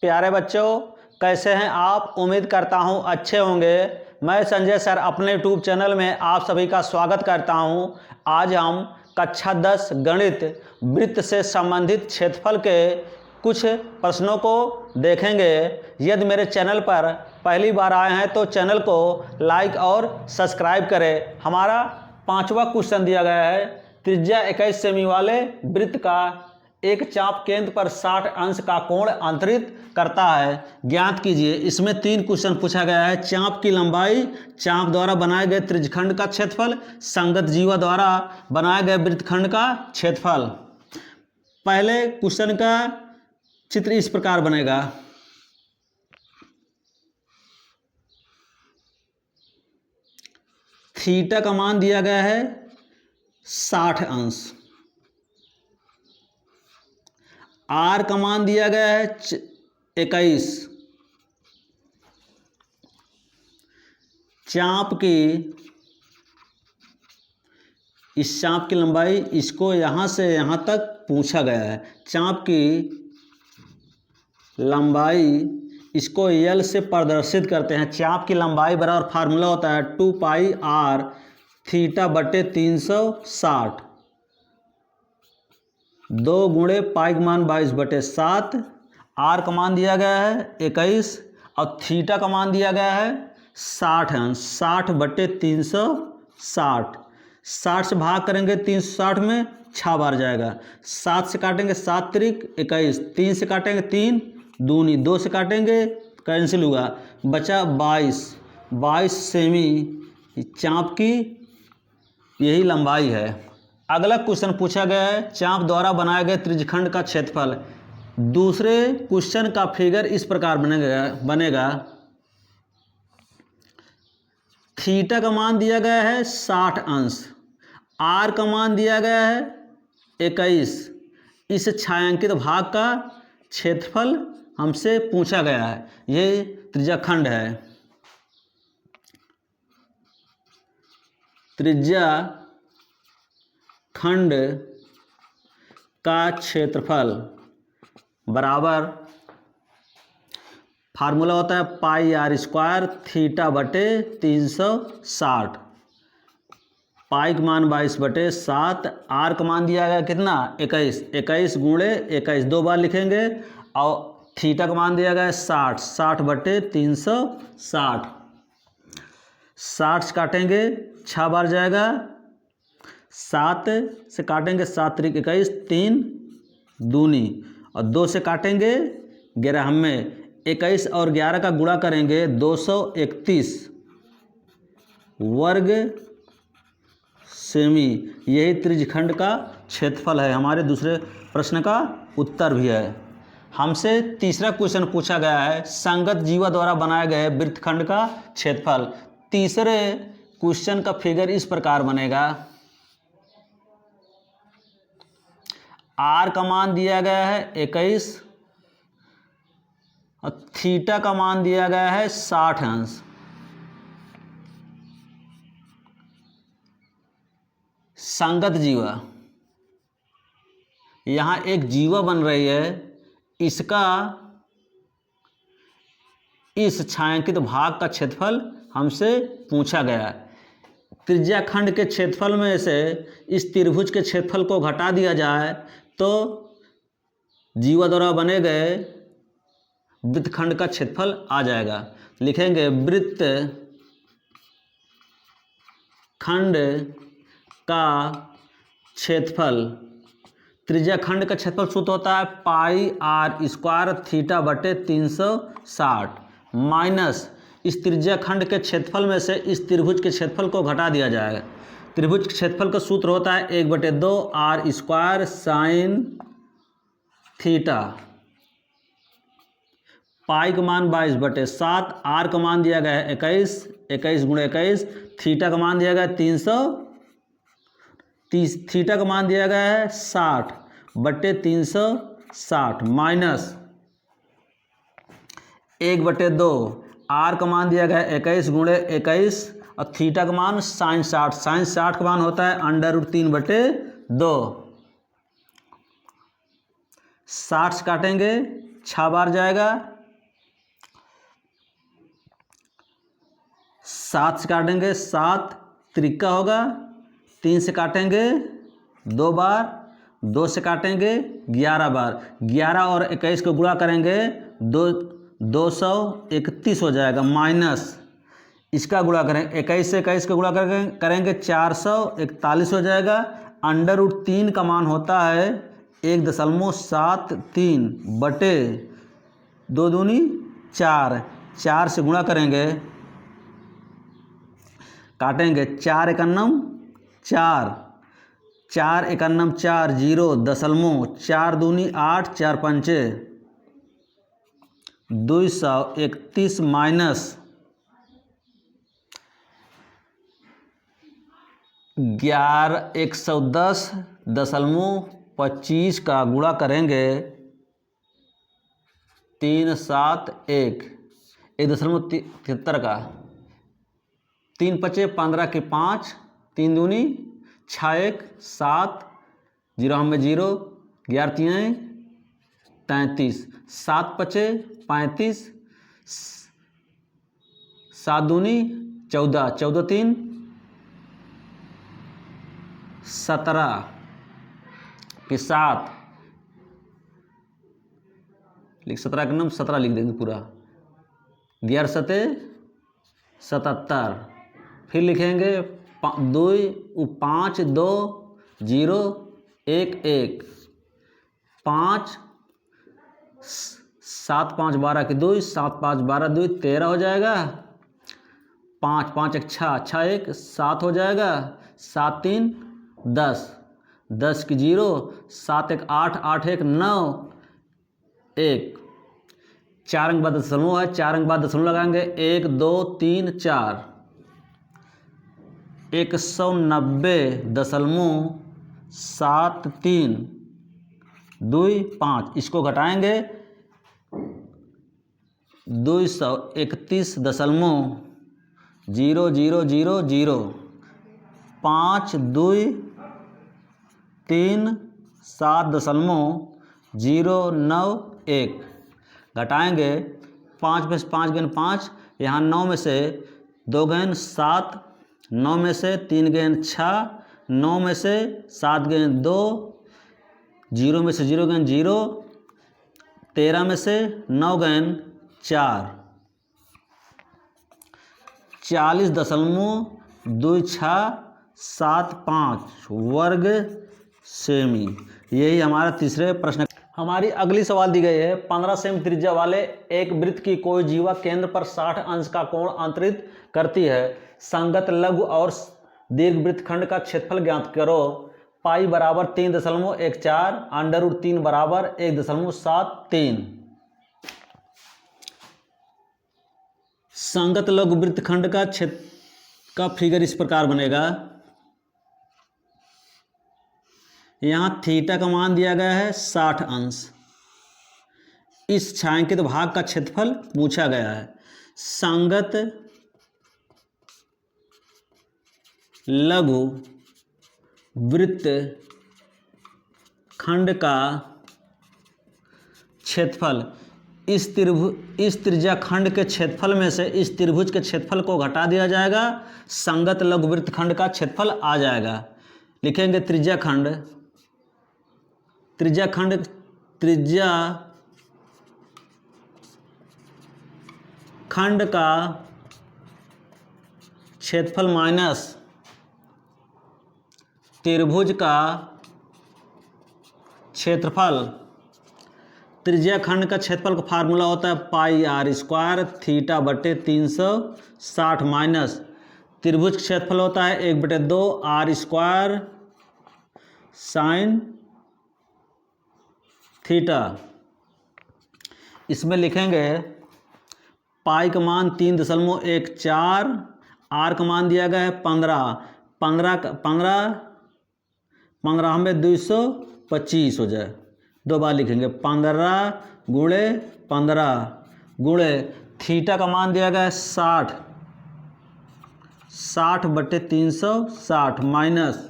प्यारे बच्चों, कैसे हैं आप? उम्मीद करता हूं अच्छे होंगे। मैं संजय सर अपने यूट्यूब चैनल में आप सभी का स्वागत करता हूं। आज हम कक्षा 10 गणित वृत्त से संबंधित क्षेत्रफल के कुछ प्रश्नों को देखेंगे। यदि मेरे चैनल पर पहली बार आए हैं तो चैनल को लाइक और सब्सक्राइब करें। हमारा 5वां क्वेश्चन दिया गया है, त्रिज्या 21 सेमी वाले वृत्त का एक चाप केंद्र पर 60 अंश का कोण अंतरित करता है, ज्ञात कीजिए। इसमें 3 क्वेश्चन पूछा गया है। चाप की लंबाई, चाप द्वारा बनाए गए त्रिज्यखंड का क्षेत्रफल, संगत जीवा द्वारा बनाए गए वृत्तखंड का क्षेत्रफल। पहले क्वेश्चन का चित्र इस प्रकार बनेगा। थीटा का मान दिया गया है 60 अंश, आर का मान दिया गया है 21, चाप की इस चाप की लंबाई, इसको यहाँ से यहाँ तक पूछा गया है। चाप की लंबाई इसको यल से प्रदर्शित करते हैं। चाप की लंबाई बराबर फार्मूला होता है 2 पाई आर थीटा बटे 360, 2 गुणे पाई का मान 22 बटे 7। आर का मान दिया गया है 21 और थीटा का मान दिया गया है 60 अंश, 60 बटे 360। 60 से भाग करेंगे 360 में 6 बार जाएगा। 7 से काटेंगे 7 त्रिक 21, 3 से काटेंगे 3 दूनी, 2 से काटेंगे कैंसिल हुआ, बचा 22 सेमी चाप की यही लंबाई है। अगला क्वेश्चन पूछा गया है, चाप द्वारा बनाए गए त्रिज्यखंड का क्षेत्रफल। दूसरे क्वेश्चन का फिगर इस प्रकार बनेगा। थीटा का मान दिया गया है 60 अंश, आर का मान दिया गया है 21। इस छायांकित भाग का क्षेत्रफल हमसे पूछा गया है। ये त्रिज्यखंड है। त्रिज्यखंड का क्षेत्रफल बराबर फार्मूला होता है पाई आर स्क्वायर थीटा बटे 360। पाई का मान 22 बटे 7, आर का मान दिया गया कितना 21, 21 गुणे 21 2 बार लिखेंगे, और थीटा का मान दिया गया है 60, 60 बटे 360। 60 से काटेंगे 6 बार जाएगा, 7 से काटेंगे 7 त्रिक 21, 3 दूनी और 2 से काटेंगे 11 में 21 और 11 का गुणा करेंगे 231 वर्ग सेमी। यही त्रिज्यखंड का क्षेत्रफल है। हमारे दूसरे प्रश्न का उत्तर भी है। हमसे तीसरा क्वेश्चन पूछा गया है, संगत जीवा द्वारा बनाए गए वृत्तखंड का क्षेत्रफल। तीसरे क्वेश्चन का फिगर इस प्रकार बनेगा। आर का मान दिया गया है 21 और थीटा का मान दिया गया है 60 अंश। संगत जीवा, यहाँ एक जीवा बन रही है, इसका इस छायांकित भाग का क्षेत्रफल हमसे पूछा गया है। त्रिज्याखंड के क्षेत्रफल में से इस त्रिभुज के क्षेत्रफल को घटा दिया जाए तो जीवा द्वारा बने गए वृत्तखंड का क्षेत्रफल आ जाएगा। लिखेंगे वृत्तखंड का क्षेत्रफल। त्रिज्याखंड का क्षेत्रफल सूत्र होता है पाई आर स्क्वायर थीटा बटे 360 माइनस इस त्रिज्याखंड के क्षेत्रफल में से इस त्रिभुज के क्षेत्रफल को घटा दिया जाएगा। त्रिभुज के क्षेत्रफल का सूत्र होता है 1/2 आर स्क्वायर साइन थीटा। पाई का मान 22 बटे 7, आर का मान दिया गया है 21, 21 गुणे 21, थीटा का मान दिया गया है 330, थीटा का मान दिया गया है 60 बटे 360 माइनस 1/2, आर का मान दिया गया है 21 गुणे 21 और थीटा का मान साइन 60, साइन 60 का मान होता है √3/2। 60 से काटेंगे 6 बार जाएगा, 7 से काटेंगे 7 त्रिका होगा, 3 से काटेंगे 2 बार, 2 से काटेंगे 11 बार, 11 और 21 को गुणा करेंगे 231 हो जाएगा, माइनस इसका गुणा करेंगे 21 से 21 को गुणा करेंगे 441 हो जाएगा। अंडर रूट 3 का मान होता है 1.73 बटे 2 दूनी 4, 4 से गुणा करेंगे, काटेंगे 4 एकन्नम 4, 4 एकन्नम 4, 0.4 दूनी 8, 4 पंचे 231 माइनस 110.25 का गुणा करेंगे 371, 1.73 का, 3 पचे 15 के 5, 3 दूनी 6, 1 7, 0 में 0, 11 3 33, 7 पचे 35, 7 दूनी 14, 14 3 17 के 7 लिख 17 का नाम 17 लिख देंगे पूरा, 11 7 77, फिर लिखेंगे 2 5 2 0 1 1 5 7 5 12 के 2, 7 5 12 2 13 हो जाएगा, 5 5 1 6 6 1 7 हो जाएगा, 7 3 10, 10 की 0, 7 1 8 8 1 9 1, 4 अंक बाद दशमलव है, 4 अंक बाद दशमलव लगाएंगे 1 2 3 4, 190.73 2 5, इसको घटाएंगे 231.0000, 5 2 3 7.091 घटाएंगे, 5 में से 5 गेन 5, यहाँ 9 में से 2 गेन 7, 9 में से 3 गेन 6, 9 में से 7 गेन 2, 0 में से 0 गेन 0, 13 में से 9 गेन 4, 40.2675 वर्ग सेमी। यही हमारा तीसरे प्रश्न। हमारी अगली सवाल दी गई है, 15 सेमी त्रिज्या वाले एक वृत्त की कोई जीवा केंद्र पर 60 अंश का कोण अंतरित करती है। संगत लघु और दीर्घ वृत्तखंड का क्षेत्रफल ज्ञात करो। पाई बराबर 3.14, अंडर रूट 3 बराबर 1.73। संगत लघु वृत्तखंड का क्षेत्र का फिगर इस प्रकार बनेगा। यहाँ थीटा का मान दिया गया है 60 अंश। इस छायांकित भाग का क्षेत्रफल पूछा गया है। संगत लघु वृत्त खंड का क्षेत्रफल, इस त्रिज्या खंड के क्षेत्रफल में से इस त्रिभुज के क्षेत्रफल को घटा दिया जाएगा, संगत लघु वृत्त खंड का क्षेत्रफल आ जाएगा। लिखेंगे त्रिज्या खंड का क्षेत्रफल माइनस त्रिभुज का क्षेत्रफल। त्रिज्या खंड का क्षेत्रफल का फार्मूला होता है पाई आर स्क्वायर थीटा बटे 360 माइनस त्रिभुज का क्षेत्रफल होता है 1/2 आर स्क्वायर साइन थीटा। इसमें लिखेंगे पाई का मान 3.14, आर का मान दिया गया है 15 में 225 हो जाए। दो बार लिखेंगे 15 गुणे 15 गुणे थीटा का मान दिया गया है 60/360 माइनस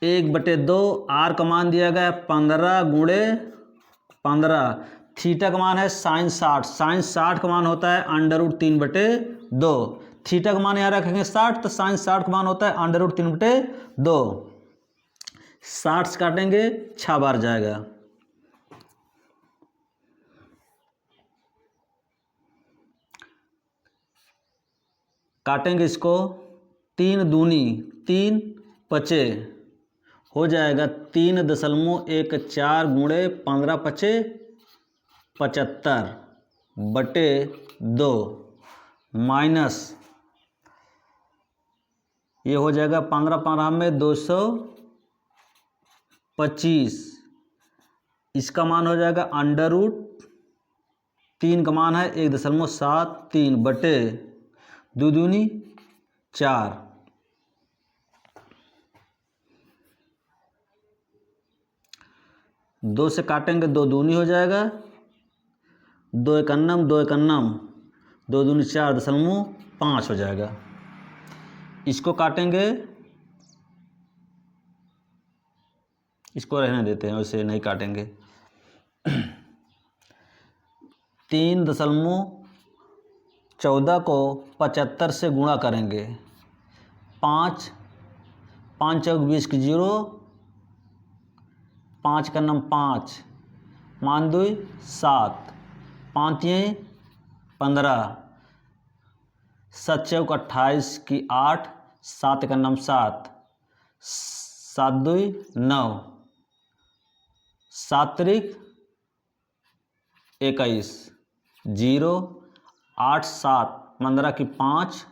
1/2 आर का मान दिया गया है 15 गुणे 15। थीटा का मान है साइन 60, साइन 60 का मान होता है √3/2। थीटा का मान यहाँ रखेंगे 60, तो साइन 60 का मान होता है √3/2। 60 से काटेंगे 6 बार जाएगा, काटेंगे इसको 3 दूनी 3 पचे हो जाएगा 3.14 गुणे 15 पचे 75/2 माइनस ये हो जाएगा 15 में 225। इसका मान हो जाएगा √3 का मान है 1.73/2 दूनी 4। 2 से काटेंगे 2 दूनी हो जाएगा, 2 एकन्नम 2 एकन्नम 2 दूनी 4.5 हो जाएगा। इसको काटेंगे, इसको रहने देते हैं, वैसे नहीं काटेंगे। 3.14 को 75 से गुणा करेंगे, 5 5 चौक 20 की 0, 5 का नम 5, मान 2 7, 5 15, 7 चौक 28 की 8, 7 का नम 7, 7 2 9, 7 3 21, 0 8 7 15 की 5,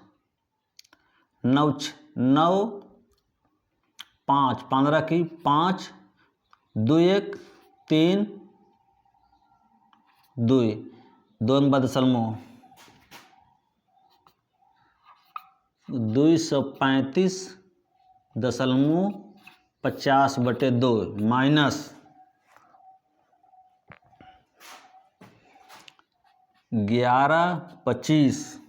9 9 5 15 की 5, 2 1 3 2 2 के बाद सलमो 235.50/2 माइनस 11.25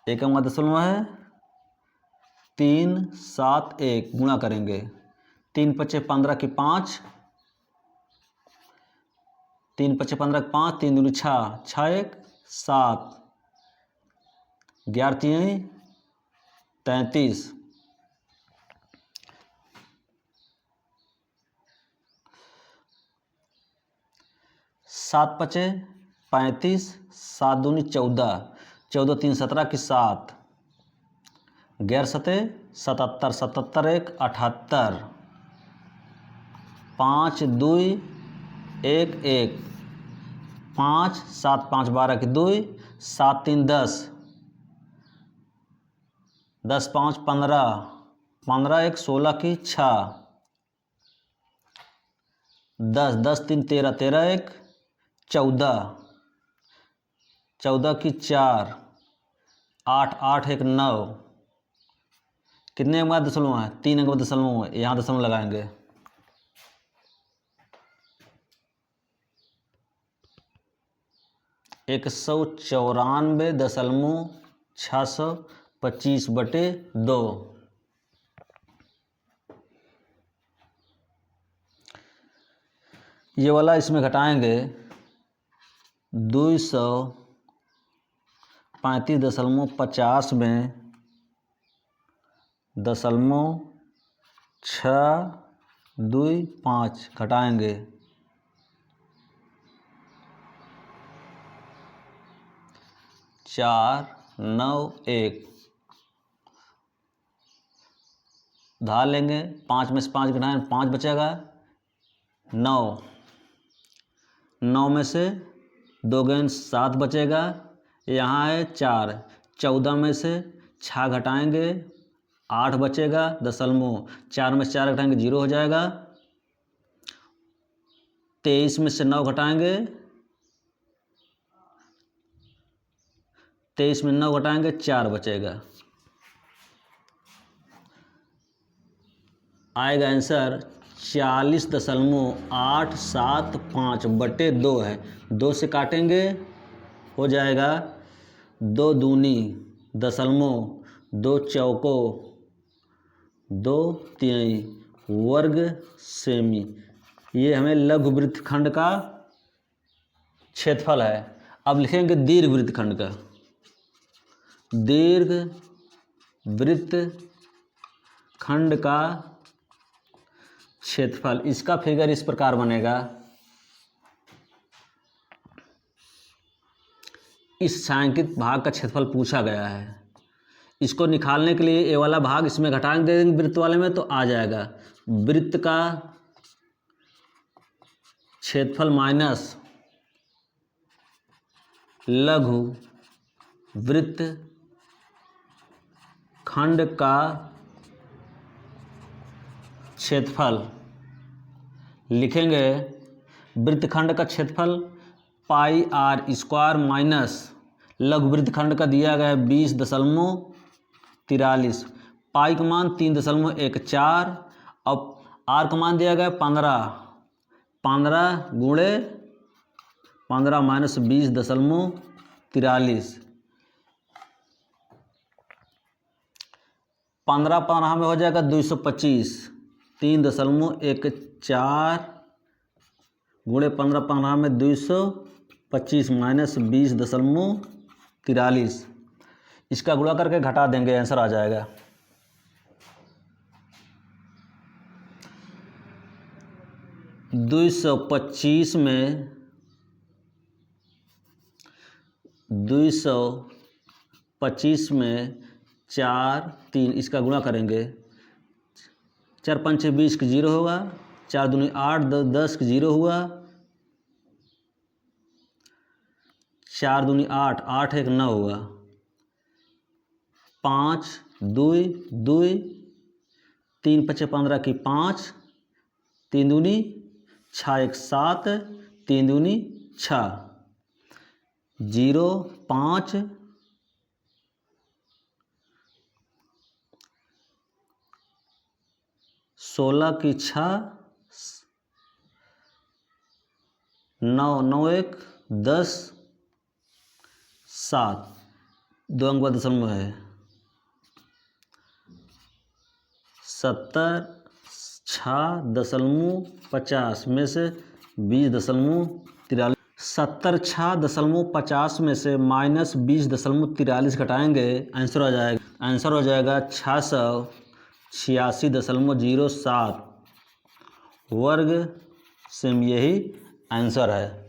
एक का दशमलव है 3 7 1 गुणा करेंगे, 3 पचे 15 की 5, 3 पचे 15 की 5, 3 दूनी 6, 6 1 7, 11 3 33, 7 पचे 35, 7 दूनी 14, 14 3 17 की 7, 11 7 77, 77 1 78, 5 2 1 1, 5 7 5 12 की 2, 7 3 10, 10 5 15, 15 1 16 की 6, 10 10 3 13, 13 1 14, 14 की 4, 8 8 1 9, कितने के बाद दशमलव है 3 के बाद दशमलव है, यहाँ दशमलव लगाएंगे, एक 194.625/2। ये वाला इसमें घटाएंगे 235.50 में 0.625 घटाएंगे 4 9 1, धार लेंगे, 5 में से 5 घटाएं 5 बचेगा, 9 9 में से 2 गेंद 7 बचेगा, यहाँ है 4, 14 में से 6 घटाएंगे 8 बचेगा, दशमलव 4 में से 4 घटाएंगे 0 हो जाएगा, 23 में से 9 घटाएंगे, 23 में 9 घटाएंगे 4 बचेगा, आएगा आंसर 40.875/2 है। 2 से काटेंगे हो जाएगा 2 दूनी दशमलव 2 चौको 2 तिहाई वर्ग सेमी। ये हमें लघु वृत्तखंड का क्षेत्रफल है। अब लिखेंगे दीर्घ वृत्तखंड का, दीर्घ वृत्तखंड का क्षेत्रफल। इसका फिगर इस प्रकार बनेगा, इस छायांकित भाग का क्षेत्रफल पूछा गया है। इसको निकालने के लिए ये वाला भाग इसमें घटा देंगे वृत्त वाले में, तो आ जाएगा वृत्त का क्षेत्रफल माइनस लघु वृत्त खंड का क्षेत्रफल। लिखेंगे वृत्तखंड का क्षेत्रफल पाई आर स्क्वायर माइनस लघु वृत्तखंड का दिया गया है 20.43, पाई का मान 3.14 और आर का मान दिया गया 15 गुणे 15 माइनस 20.43, 15 में हो जाएगा 225, 3.14 गुणे 15 में 225 माइनस 20.43, इसका गुणा करके घटा देंगे, आंसर आ जाएगा 225 में 4 3, इसका गुणा करेंगे, 4 5 6 20 का 0 होगा, 4 दूनी 8 10 का 0 हुआ, 4 दूनी 8 8 1 9 हुआ, 5 2 2, 3 5 15 की 5, 3 दूनी 6 1 7, 3 दूनी 6, 0 5 16 की 6, 9 9 1 10 7, 2 अंक बाद दशमलव है, 70.50 में से 20.43, 70.50 में से माइनस 20.43 घटाएंगे, आंसर हो जाएगा 686.07 वर्ग सेम, यही आंसर है।